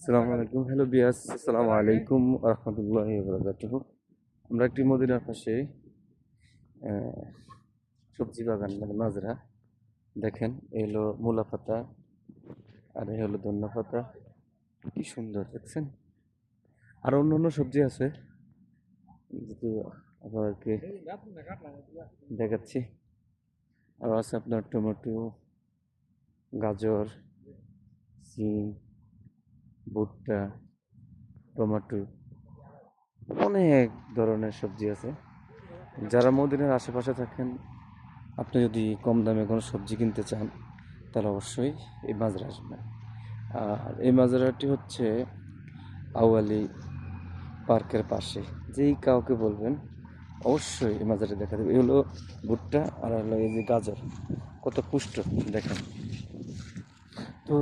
আসসালামু আলাইকুম, হ্যালো বিয়াস, আসসালামু আলাইকুম রহমতুল্লাহি ওয়া বারাকাতুহু। আমরা একটি মদিনার পাশে আহ, সবজি বাগান মানে মাজরা। দেখেন, এই হলো মূলা পাতা আর এই হলো ধনিয়া পাতা। কি সুন্দর দেখছেন। আর অন্য অন্য সবজি আছে, যেহেতু আপনাদেরকে দেখাচ্ছি। আর আছে আপনার টমেটো, গাজর, সিম, ভুট্টা, টমেটো, অনেক ধরনের সবজি আছে। যারা মদিনার আশেপাশে থাকেন, আপনি যদি কম দামে কোনো সবজি কিনতে চান, তাহলে অবশ্যই এই মাজরা আসবেন। আর এই মাজরাটি হচ্ছে আউয়ালি পার্কের পাশে। যেই কাউকে বলবেন, অবশ্যই এই মাজারটা দেখা দেবে। এই হলো ভুট্টা আর হলো এই যে গাজর, কত পুষ্ট দেখেন। তো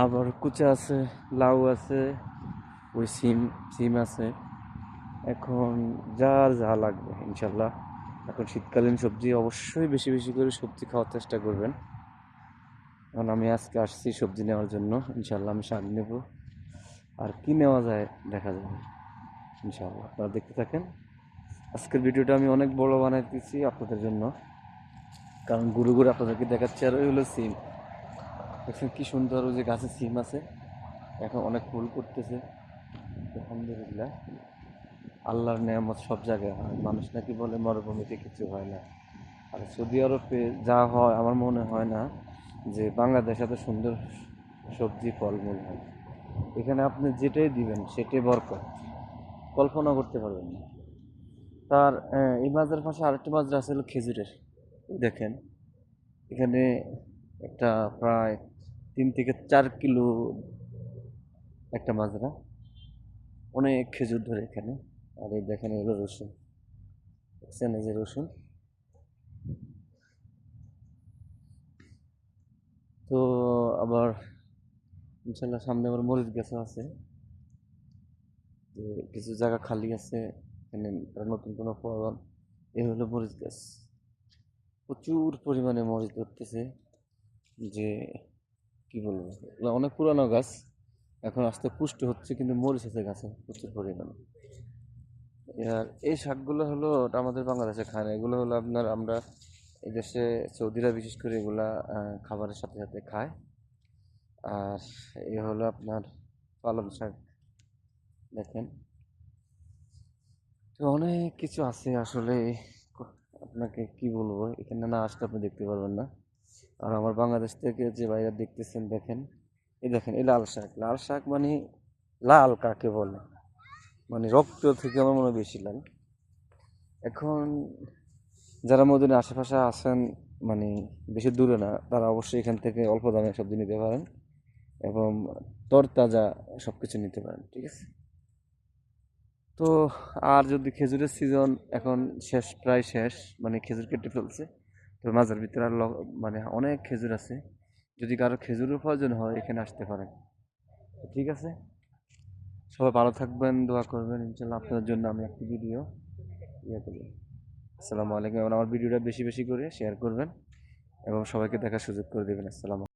আবার কুচা আছে, লাউ আছে, ওই সিম সিম আছে। এখন যার যা লাগবে ইনশাল্লাহ। এখন শীতকালীন সবজি, অবশ্যই বেশি বেশি করে সবজি খাওয়ার চেষ্টা করবেন। কারণ আমি আজকে আসছি সবজি নেওয়ার জন্য, ইনশাল্লাহ আমি শাক নেব। আর কি নেওয়া যায় দেখা যাবে ইনশাল্লাহ, আপনারা দেখতে থাকেন। আজকের ভিডিওটা আমি অনেক বড় বানাইতেছি আপনাদের জন্য, কারণ ঘুরে ঘুরে আপনাদেরকে দেখাচ্ছি। আর ওই হলো সিম, দেখছেন কি সুন্দর, ওই যে গাছে সিম আছে, এখন অনেক ফুল করতেছে। আলহামদুলিল্লাহ, আল্লাহর নেয়ামত সব জায়গায় হয়। মানুষ নাকি বলে মরুভূমিতে কিছু হয় না, আর সৌদি আরবে যা হয় আমার মনে হয় না যে বাংলাদেশে এত সুন্দর সবজি ফলমূল হয়। এখানে আপনি যেটাই দিবেন সেটাই বরকত, কল্পনা করতে পারবেন না। তার এই মাজার পাশে আরেকটা মাজরা আছে হলো খেজুরের। দেখেন এখানে একটা প্রায় 3 থেকে 4 কিলো একটা মাজরা, অনেক খেজুর ধরে এখানে। আর এই দেখেন এগুলো রসুন, দেখছেন এই যে রসুন। তো আবার ইনশাল্লাহ সামনে আবার মরিচ গাছও আছে। তো কিছু জায়গা খালি আছে, এখানে নতুন কোনো ফলন। এই হলো মরিচ গাছ, প্রচুর পরিমাণে মরিচ ধরতেছে। যে কি বলবো, এগুলো অনেক পুরানো গাছ, এখন আস্তে পুষ্ট হচ্ছে, কিন্তু মরিচ আছে গাছে প্রচুর পরিমাণে। আর এই শাকগুলো হলো ওটা আমাদের বাংলাদেশে খায় না, এগুলো হলো আপনার আমরা এই দেশে সৌদিরা বিশেষ করে এগুলা খাবারের সাথে সাথে খায়। আর এ হলো আপনার পালং শাক, দেখেন। তো অনেক কিছু আছে আসলে, আপনাকে কি বলবো, এখানে না আসলে আপনি দেখতে পারবেন না। আর আমার বাংলাদেশ থেকে যে বাইরে দেখতেছেন, দেখেন এই দেখেন এই লাল শাক। লাল শাক মানে লাল কাকে বলে, মানে রক্ত থেকে আমার মনে হয় বেশি লাল। এখন যারা মদিনার আশেপাশে আছেন, মানে বেশি দূরে না, তারা অবশ্যই এখান থেকে অল্প দামে সবজি নিতে পারেন এবং তরতাজা সব কিছু নিতে পারেন, ঠিক আছে। তো আর যদি খেজুরের সিজন এখন শেষ, প্রায় শেষ, মানে খেজুর কেটে ফেলছে। তো মাঝের ভিতরে আর মানে অনেক খেজুর আছে। যদি কারো খেজুরের প্রয়োজন হয় এখানে আসতে পারেন। তো ঠিক আছে, সবাই ভালো থাকবেন, দোয়া করবেন, ইনশাল্লাহ আপনাদের জন্য আমি একটি ভিডিও ইয়ে করব। আসসালামু আলাইকুম। এবং আমার ভিডিওটা বেশি বেশি করে শেয়ার করবেন এবং সবাইকে দেখার সুযোগ করে দেবেন। আসসালাম।